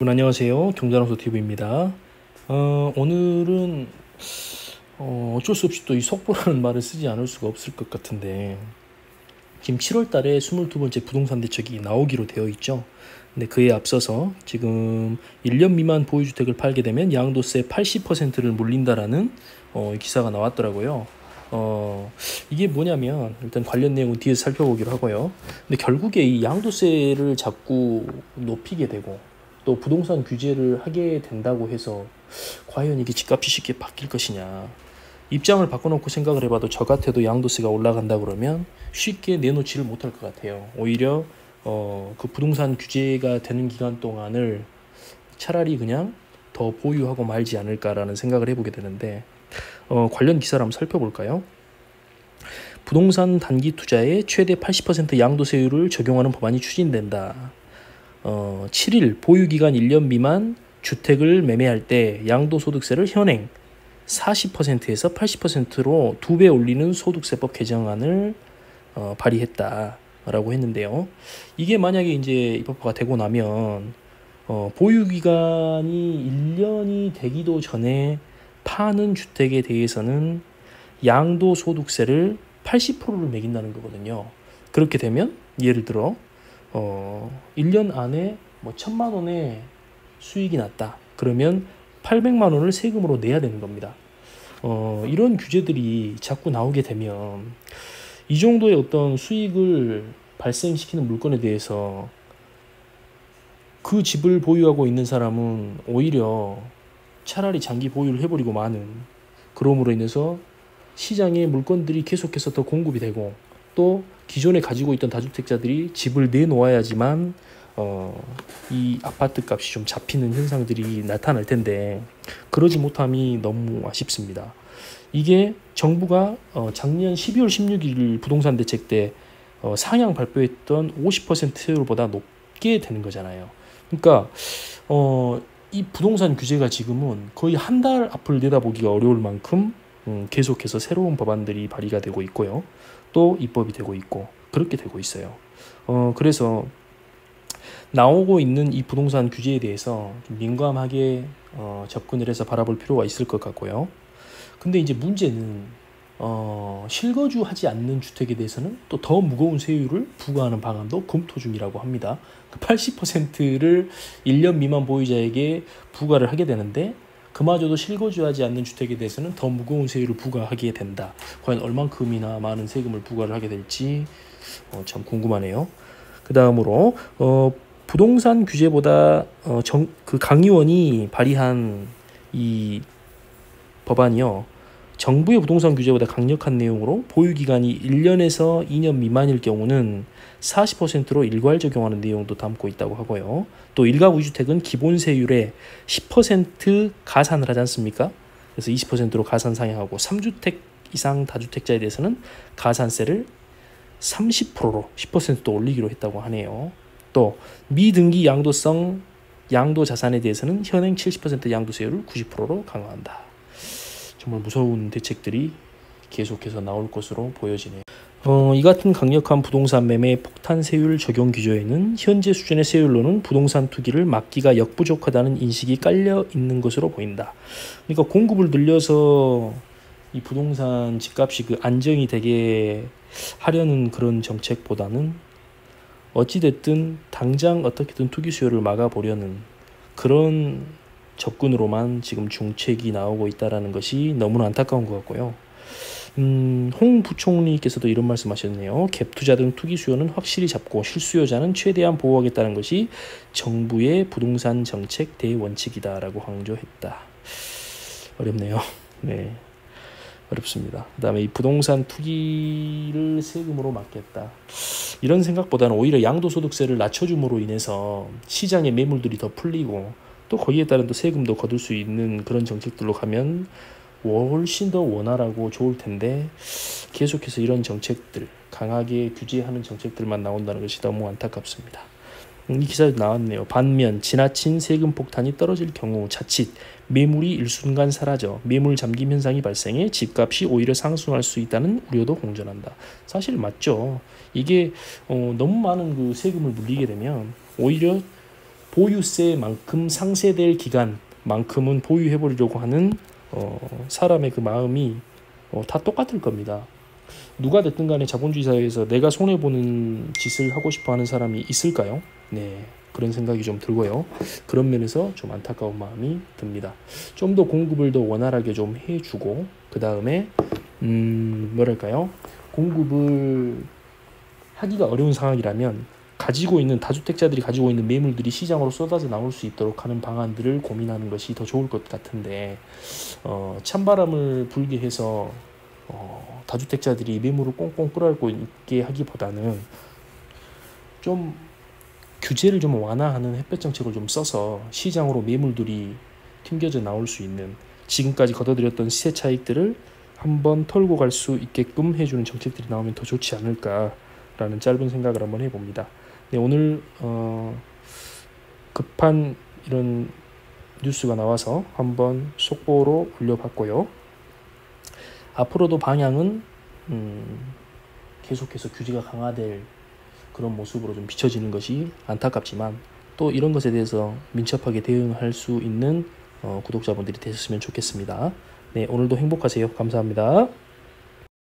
안녕하세요. 경자랑소 TV입니다. 오늘은 어쩔 수 없이 또 이 속보라는 말을 쓰지 않을 수가 없을 것 같은데, 지금 7월 달에 22번째 부동산 대책이 나오기로 되어 있죠. 근데 그에 앞서서 지금 1년 미만 보유주택을 팔게 되면 양도세 80%를 물린다라는 기사가 나왔더라고요. 이게 뭐냐면, 일단 관련 내용은 뒤에서 살펴보기로 하고요. 근데 결국에 이 양도세를 자꾸 높이게 되고 또 부동산 규제를 하게 된다고 해서 과연 이게 집값이 쉽게 바뀔 것이냐. 입장을 바꿔놓고 생각을 해봐도 저 같아도 양도세가 올라간다 그러면 쉽게 내놓지를 못할 것 같아요. 오히려 그 부동산 규제가 되는 기간 동안을 차라리 그냥 더 보유하고 말지 않을까라는 생각을 해보게 되는데, 관련 기사를 한번 살펴볼까요? 부동산 단기 투자에 최대 80% 양도세율을 적용하는 법안이 추진된다. 7일 보유기간 1년 미만 주택을 매매할 때 양도소득세를 현행 40%에서 80%로 2배 올리는 소득세법 개정안을 발의했다라고 했는데요. 이게 만약에 이제 입법화가 되고 나면 보유기간이 1년이 되기도 전에 파는 주택에 대해서는 양도소득세를 80%를 매긴다는 거거든요. 그렇게 되면 예를 들어 1년 안에 뭐 1,000만 원의 수익이 났다. 그러면 800만 원을 세금으로 내야 되는 겁니다. 이런 규제들이 자꾸 나오게 되면 이 정도의 어떤 수익을 발생시키는 물건에 대해서 그 집을 보유하고 있는 사람은 오히려 차라리 장기 보유를 해버리고 마는, 그럼으로 인해서 시장에 물건들이 계속해서 더 공급이 되고 또 기존에 가지고 있던 다주택자들이 집을 내놓아야지만 이 아파트 값이 좀 잡히는 현상들이 나타날 텐데, 그러지 못함이 너무 아쉽습니다. 이게 정부가 작년 12월 16일 부동산 대책 때 상향 발표했던 50%보다 높게 되는 거잖아요. 그러니까 이 부동산 규제가 지금은 거의 한 달 앞을 내다보기가 어려울 만큼 계속해서 새로운 법안들이 발의가 되고 있고요. 또 입법이 되고 있고 그렇게 되고 있어요. 그래서 나오고 있는 이 부동산 규제에 대해서 좀 민감하게 접근을 해서 바라볼 필요가 있을 것 같고요. 근데 이제 문제는 실거주하지 않는 주택에 대해서는 또 더 무거운 세율을 부과하는 방안도 검토 중이라고 합니다. 80%를 1년 미만 보유자에게 부과를 하게 되는데, 그마저도 실거주하지 않는 주택에 대해서는 더 무거운 세율을 부과하게 된다. 과연 얼만큼이나 많은 세금을 부과를 하게 될지 참 궁금하네요. 그 다음으로 부동산 규제보다 그 강의원이 발의한 이 법안이요, 정부의 부동산 규제보다 강력한 내용으로 보유기간이 1년에서 2년 미만일 경우는 40%로 일괄 적용하는 내용도 담고 있다고 하고요. 또 일가구 주택은 기본 세율에 10% 가산을 하지 않습니까? 그래서 20%로 가산 상향하고 3주택 이상 다주택자에 대해서는 가산세를 30%로 10%도 올리기로 했다고 하네요. 또 미등기 양도성 양도 자산에 대해서는 현행 70% 양도세율을 90%로 강화한다. 정말 무서운 대책들이 계속해서 나올 것으로 보여지네요. 이 같은 강력한 부동산 매매 폭탄 세율 적용 기조에는 현재 수준의 세율로는 부동산 투기를 막기가 역부족하다는 인식이 깔려 있는 것으로 보인다. 그러니까 공급을 늘려서 이 부동산 집값이 그 안정이 되게 하려는 그런 정책보다는 어찌됐든 당장 어떻게든 투기 수요를 막아보려는 그런 접근으로만 지금 중책이 나오고 있다는 것이 너무나 안타까운 것 같고요. 홍 부총리께서도 이런 말씀하셨네요. 갭투자 등 투기 수요는 확실히 잡고 실수요자는 최대한 보호하겠다는 것이 정부의 부동산 정책 대원칙이다라고 강조했다. 어렵네요. 네, 어렵습니다. 그 다음에 이 부동산 투기를 세금으로 막겠다, 이런 생각보다는 오히려 양도소득세를 낮춰줌으로 인해서 시장의 매물들이 더 풀리고 또 거기에 따른 또 세금도 거둘 수 있는 그런 정책들로 가면 훨씬 더 원활하고 좋을 텐데, 계속해서 이런 정책들, 강하게 규제하는 정책들만 나온다는 것이 너무 안타깝습니다. 이 기사에 나왔네요. 반면 지나친 세금 폭탄이 떨어질 경우 자칫 매물이 일순간 사라져 매물 잠김 현상이 발생해 집값이 오히려 상승할 수 있다는 우려도 공존한다. 사실 맞죠. 이게 너무 많은 그 세금을 물리게 되면 오히려 보유세만큼 상쇄될 기간만큼은 보유해버리려고 하는 사람의 그 마음이 다 똑같을 겁니다. 누가 됐든 간에 자본주의 사회에서 내가 손해보는 짓을 하고 싶어 하는 사람이 있을까요? 네, 그런 생각이 좀 들고요. 그런 면에서 좀 안타까운 마음이 듭니다. 좀 더 공급을 더 원활하게 좀 해주고, 그 다음에 뭐랄까요? 공급을 하기가 어려운 상황이라면 가지고 있는 다주택자들이 가지고 있는 매물들이 시장으로 쏟아져 나올 수 있도록 하는 방안들을 고민하는 것이 더 좋을 것 같은데, 찬바람을 불게 해서 다주택자들이 매물을 꽁꽁 끌어안고 있게 하기보다는 좀 규제를 좀 완화하는 햇볕 정책을 좀 써서 시장으로 매물들이 튕겨져 나올 수 있는, 지금까지 거둬들였던 시세 차익들을 한번 털고 갈 수 있게끔 해주는 정책들이 나오면 더 좋지 않을까라는 짧은 생각을 한번 해봅니다. 네, 오늘 급한 이런 뉴스가 나와서 한번 속보로 올려봤고요. 앞으로도 방향은 계속해서 규제가 강화될 그런 모습으로 좀 비춰지는 것이 안타깝지만, 또 이런 것에 대해서 민첩하게 대응할 수 있는 구독자분들이 되셨으면 좋겠습니다. 네, 오늘도 행복하세요. 감사합니다.